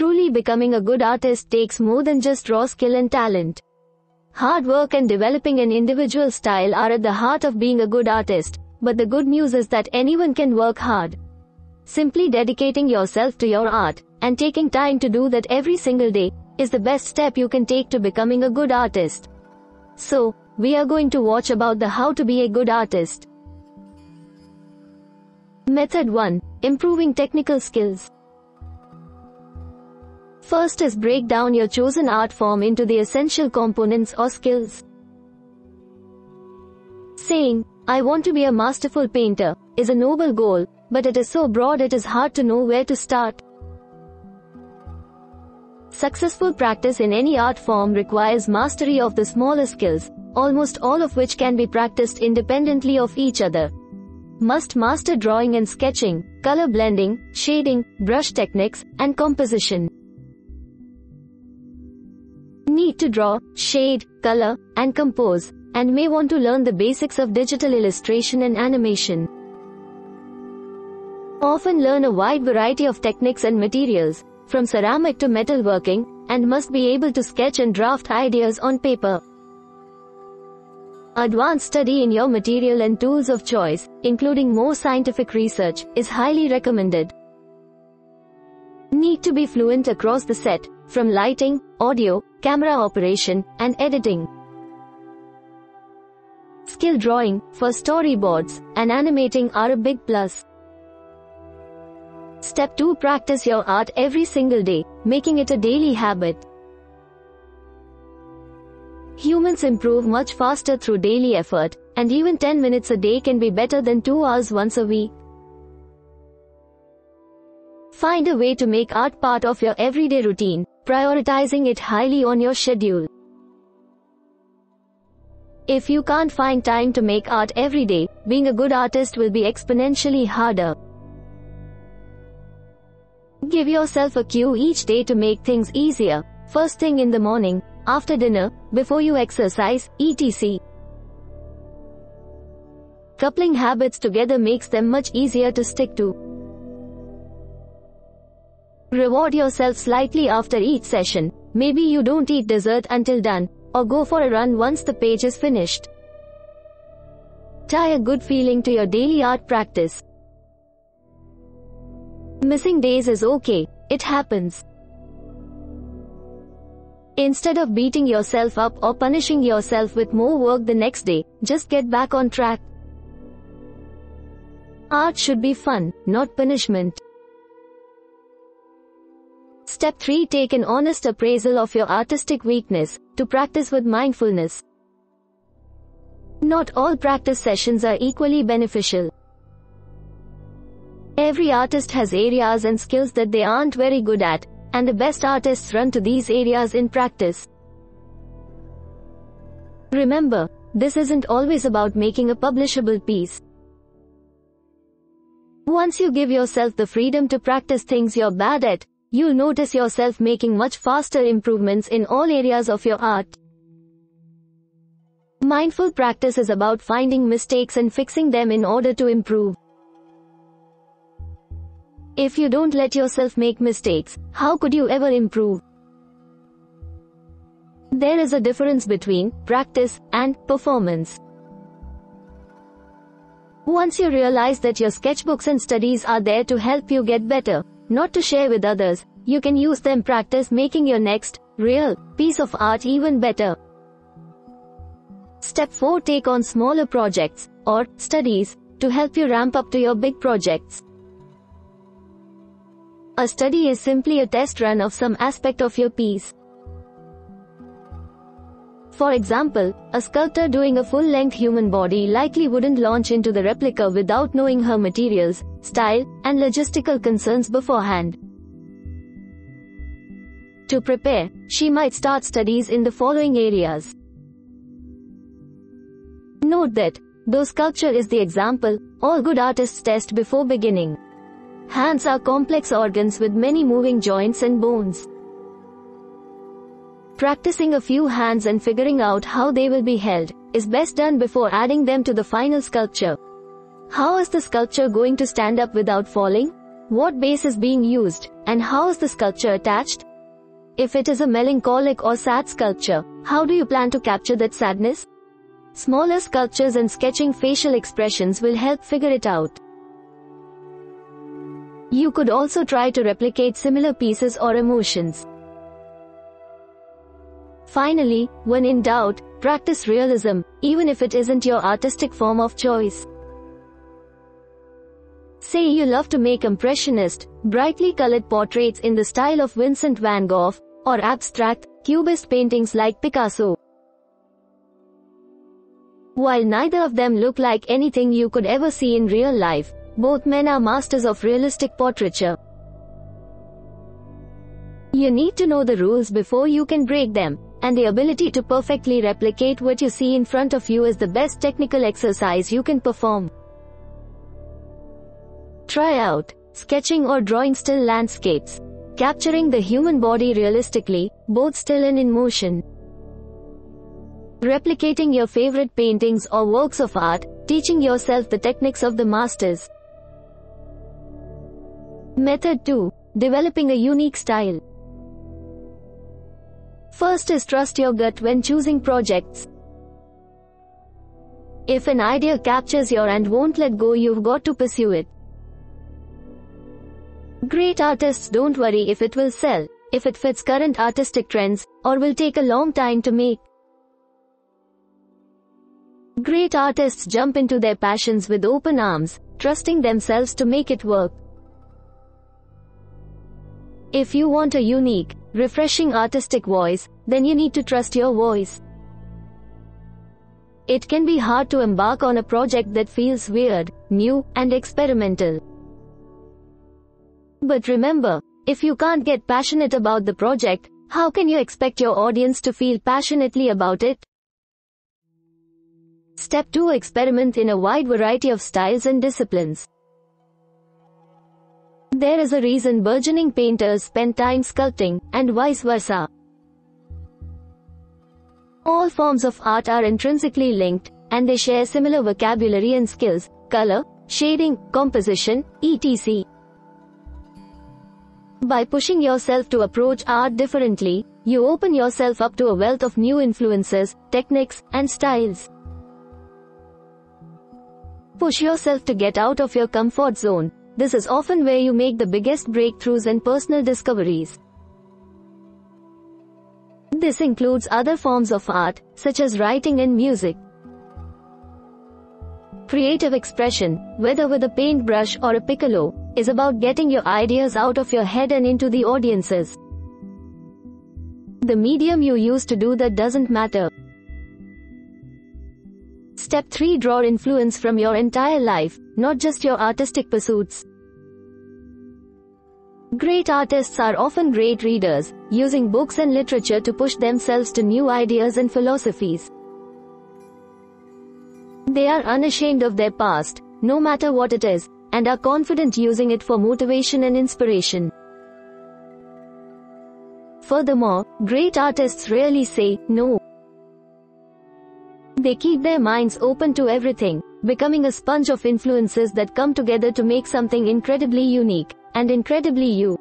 Truly becoming a good artist takes more than just raw skill and talent. Hard work and developing an individual style are at the heart of being a good artist, but the good news is that anyone can work hard. Simply dedicating yourself to your art, and taking time to do that every single day, is the best step you can take to becoming a good artist. So, we are going to watch about the how to be a good artist. Method 1. Improving technical skills. First is break down your chosen art form into the essential components or skills. Saying, "I want to be a masterful painter," is a noble goal, but it is so broad it is hard to know where to start. Successful practice in any art form requires mastery of the smaller skills, almost all of which can be practiced independently of each other. Must master drawing and sketching, color blending, shading, brush techniques, and composition. Need to draw, shade, color, and compose, and may want to learn the basics of digital illustration and animation. Often learn a wide variety of techniques and materials, from ceramic to metalworking, and must be able to sketch and draft ideas on paper. Advanced study in your material and tools of choice, including more scientific research, is highly recommended. Need to be fluent across the set, from lighting, audio, camera operation, and editing. Skill drawing, for storyboards, and animating are a big plus. Step 2. Practice your art every single day, making it a daily habit. Humans improve much faster through daily effort, and even 10 minutes a day can be better than 2 hours once a week. Find a way to make art part of your everyday routine, prioritizing it highly on your schedule. If you can't find time to make art every day, being a good artist will be exponentially harder. Give yourself a cue each day to make things easier, first thing in the morning, after dinner, before you exercise, etc. Coupling habits together makes them much easier to stick to. Reward yourself slightly after each session. Maybe you don't eat dessert until done, or go for a run once the page is finished. Tie a good feeling to your daily art practice. Missing days is okay, it happens. Instead of beating yourself up or punishing yourself with more work the next day, just get back on track. Art should be fun, not punishment. Step 3. Take an honest appraisal of your artistic weakness, to practice with mindfulness. Not all practice sessions are equally beneficial. Every artist has areas and skills that they aren't very good at, and the best artists run to these areas in practice. Remember, this isn't always about making a publishable piece. Once you give yourself the freedom to practice things you're bad at, you'll notice yourself making much faster improvements in all areas of your art. Mindful practice is about finding mistakes and fixing them in order to improve. If you don't let yourself make mistakes, how could you ever improve? There is a difference between practice and performance. Once you realize that your sketchbooks and studies are there to help you get better, not to share with others, you can use them practice making your next, real, piece of art even better. Step 4. Take on smaller projects, or studies, to help you ramp up to your big projects. A study is simply a test run of some aspect of your piece. For example, a sculptor doing a full-length human body likely wouldn't launch into the replica without knowing her materials, style, and logistical concerns beforehand. To prepare, she might start studies in the following areas. Note that, though sculpture is the example, all good artists test before beginning. Hands are complex organs with many moving joints and bones. Practicing a few hands and figuring out how they will be held, is best done before adding them to the final sculpture. How is the sculpture going to stand up without falling? What base is being used, and how is the sculpture attached? If it is a melancholic or sad sculpture, how do you plan to capture that sadness? Smaller sculptures and sketching facial expressions will help figure it out. You could also try to replicate similar pieces or emotions. Finally, when in doubt, practice realism, even if it isn't your artistic form of choice. Say you love to make impressionist, brightly colored portraits in the style of Vincent van Gogh, or abstract, cubist paintings like Picasso. While neither of them look like anything you could ever see in real life, both men are masters of realistic portraiture. You need to know the rules before you can break them, and the ability to perfectly replicate what you see in front of you is the best technical exercise you can perform. Try out sketching or drawing still landscapes, capturing the human body realistically, both still and in motion. Replicating your favorite paintings or works of art, teaching yourself the techniques of the masters. Method 2. Developing a unique style. First is trust your gut when choosing projects. If an idea captures your and won't let go, you've got to pursue it. Great artists don't worry if it will sell, if it fits current artistic trends, or will take a long time to make. Great artists jump into their passions with open arms, trusting themselves to make it work. If you want a unique, refreshing artistic voice, then you need to trust your voice. It can be hard to embark on a project that feels weird, new, and experimental. But remember, if you can't get passionate about the project, how can you expect your audience to feel passionately about it? Step 2. Experiment in a wide variety of styles and disciplines. There is a reason burgeoning painters spend time sculpting, and vice versa. All forms of art are intrinsically linked, and they share similar vocabulary and skills, color, shading, composition, etc. By pushing yourself to approach art differently, you open yourself up to a wealth of new influences, techniques, and styles. Push yourself to get out of your comfort zone. This is often where you make the biggest breakthroughs and personal discoveries. This includes other forms of art, such as writing and music. Creative expression, whether with a paintbrush or a piccolo, is about getting your ideas out of your head and into the audiences. The medium you use to do that doesn't matter. Step 3. Draw influence from your entire life, not just your artistic pursuits. Great artists are often great readers, using books and literature to push themselves to new ideas and philosophies. They are unashamed of their past, no matter what it is, and are confident using it for motivation and inspiration. Furthermore, great artists rarely say no. They keep their minds open to everything, becoming a sponge of influences that come together to make something incredibly unique, and incredibly you.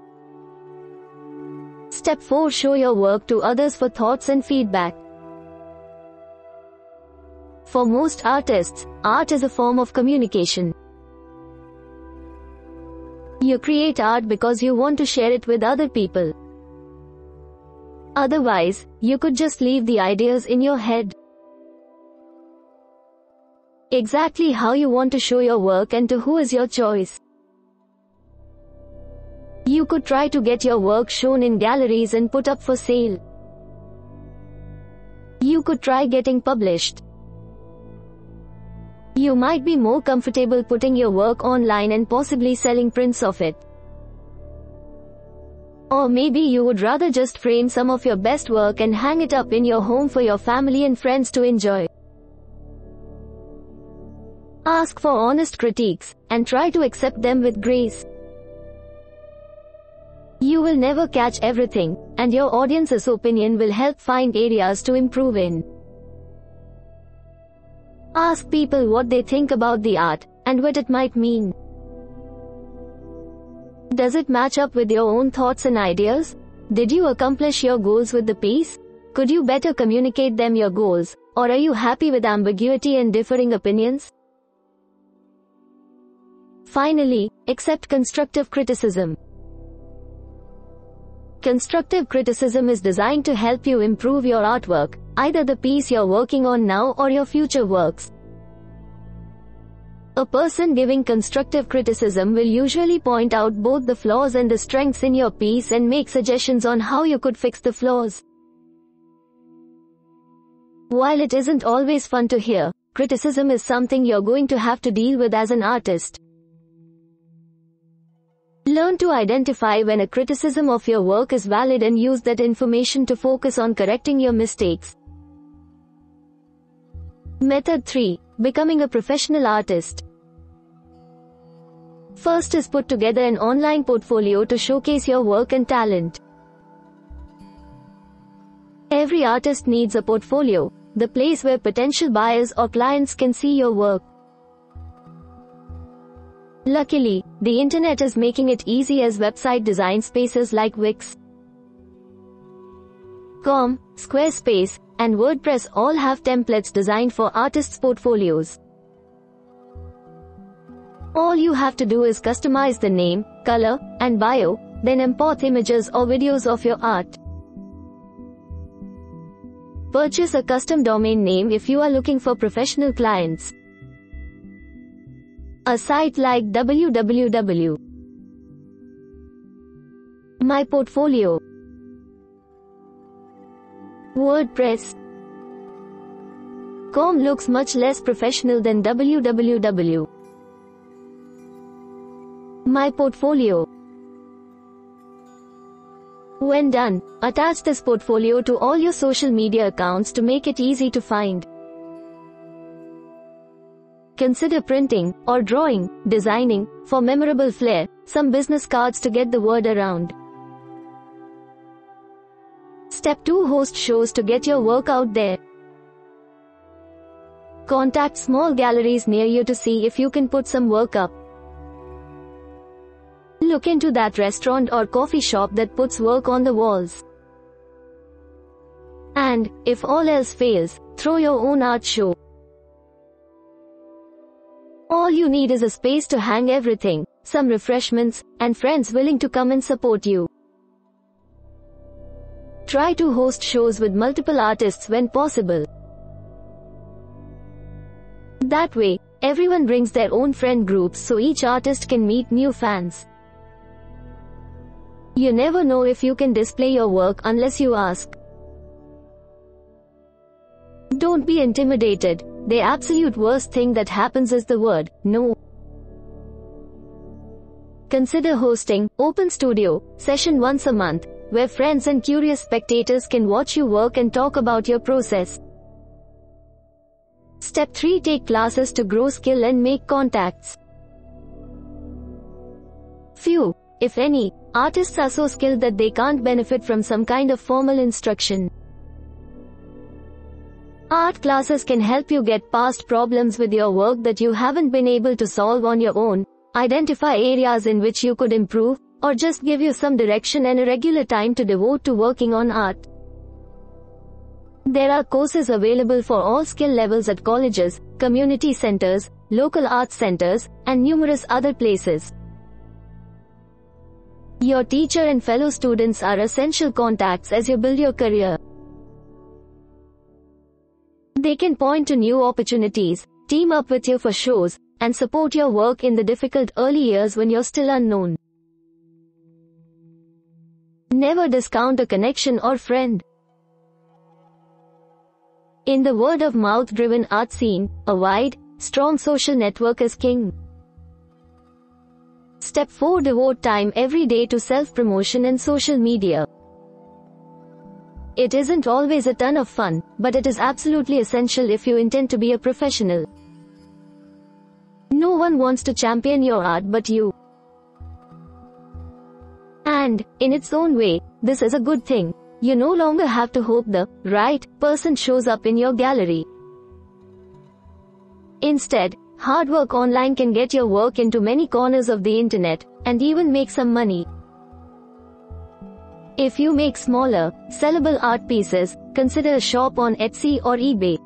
Step 4. Show your work to others for thoughts and feedback. For most artists, art is a form of communication. You create art because you want to share it with other people. Otherwise, you could just leave the ideas in your head. Exactly how you want to show your work and to who is your choice. You could try to get your work shown in galleries and put up for sale. You could try getting published. You might be more comfortable putting your work online and possibly selling prints of it. Or maybe you would rather just frame some of your best work and hang it up in your home for your family and friends to enjoy. Ask for honest critiques, and try to accept them with grace. You will never catch everything, and your audience's opinion will help find areas to improve in. Ask people what they think about the art, and what it might mean. Does it match up with your own thoughts and ideas? Did you accomplish your goals with the piece? Could you better communicate them your goals, or are you happy with ambiguity and differing opinions? Finally, accept constructive criticism. Constructive criticism is designed to help you improve your artwork, either the piece you're working on now or your future works. A person giving constructive criticism will usually point out both the flaws and the strengths in your piece and make suggestions on how you could fix the flaws. While it isn't always fun to hear, criticism is something you're going to have to deal with as an artist. Learn to identify when a criticism of your work is valid and use that information to focus on correcting your mistakes. Method 3. Becoming a professional artist. First is put together an online portfolio to showcase your work and talent. Every artist needs a portfolio, the place where potential buyers or clients can see your work. Luckily, the internet is making it easy as website design spaces like Wix.com, Squarespace, and WordPress all have templates designed for artists' portfolios. All you have to do is customize the name, color, and bio, then import images or videos of your art. Purchase a custom domain name if you are looking for professional clients. A site like www. My Portfolio, WordPress.com looks much less professional than www. My Portfolio. When done, attach this portfolio to all your social media accounts to make it easy to find. Consider printing, or drawing, designing, for memorable flair, some business cards to get the word around. Step 2. Host shows to get your work out there. Contact small galleries near you to see if you can put some work up. Look into that restaurant or coffee shop that puts work on the walls. And, if all else fails, throw your own art show. All you need is a space to hang everything, some refreshments, and friends willing to come and support you. Try to host shows with multiple artists when possible. That way, everyone brings their own friend groups so each artist can meet new fans. You never know if you can display your work unless you ask. Don't be intimidated. The absolute worst thing that happens is the word no. Consider hosting open studio session once a month, where friends and curious spectators can watch you work and talk about your process. Step 3. Take classes to grow skill and make contacts. Few, if any, artists are so skilled that they can't benefit from some kind of formal instruction. Art classes can help you get past problems with your work that you haven't been able to solve on your own, identify areas in which you could improve, or just give you some direction and a regular time to devote to working on art. There are courses available for all skill levels at colleges, community centers, local arts centers, and numerous other places. Your teacher and fellow students are essential contacts as you build your career. They can point to new opportunities, team up with you for shows, and support your work in the difficult early years when you're still unknown. Never discount a connection or friend. In the word-of-mouth driven art scene, a wide, strong social network is king. Step 4. Devote time every day to self-promotion and social media. It isn't always a ton of fun, but it is absolutely essential if you intend to be a professional. No one wants to champion your art but you. And, in its own way, this is a good thing. You no longer have to hope the right person shows up in your gallery. Instead, hard work online can get your work into many corners of the internet, and even make some money. If you make smaller, sellable art pieces, consider a shop on Etsy or eBay.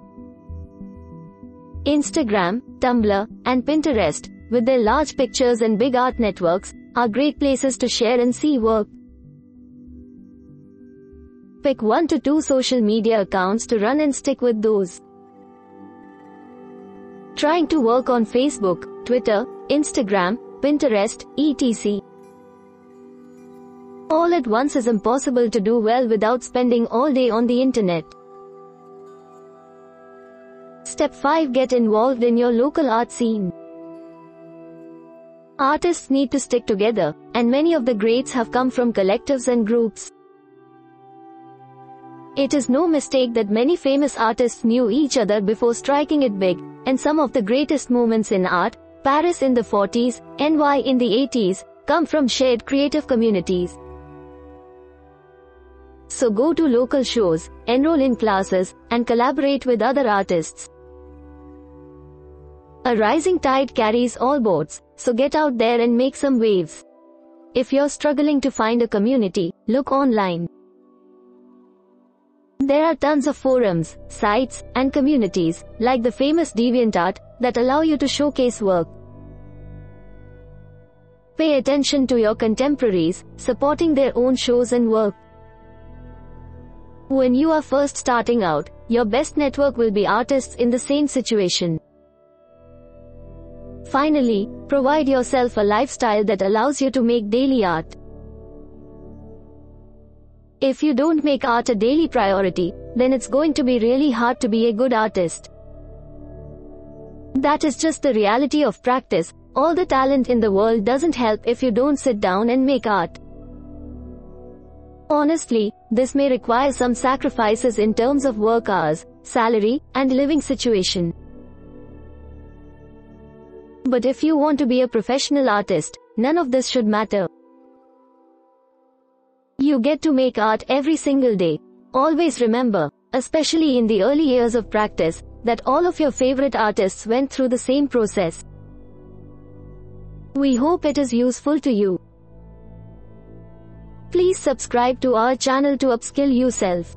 Instagram, Tumblr, and Pinterest, with their large pictures and big art networks, are great places to share and see work. Pick 1 to 2 social media accounts to run and stick with those. Trying to work on Facebook, Twitter, Instagram, Pinterest, etc. All at once is impossible to do well without spending all day on the internet. Step 5. Get involved in your local art scene. Artists need to stick together, and many of the greats have come from collectives and groups. It is no mistake that many famous artists knew each other before striking it big, and some of the greatest moments in art, Paris in the 40s, NY in the 80s, come from shared creative communities. So go to local shows, enroll in classes, and collaborate with other artists. A rising tide carries all boats, so get out there and make some waves. If you're struggling to find a community, look online. There are tons of forums, sites, and communities, like the famous DeviantArt, that allow you to showcase work. Pay attention to your contemporaries, supporting their own shows and work. When you are first starting out, your best network will be artists in the same situation. Finally, provide yourself a lifestyle that allows you to make daily art. If you don't make art a daily priority, then it's going to be really hard to be a good artist. That is just the reality of practice. All the talent in the world doesn't help if you don't sit down and make art. Honestly, this may require some sacrifices in terms of work hours, salary, and living situation. But if you want to be a professional artist, none of this should matter. You get to make art every single day. Always remember, especially in the early years of practice, that all of your favorite artists went through the same process. We hope it is useful to you. Please subscribe to our channel to upskill yourself.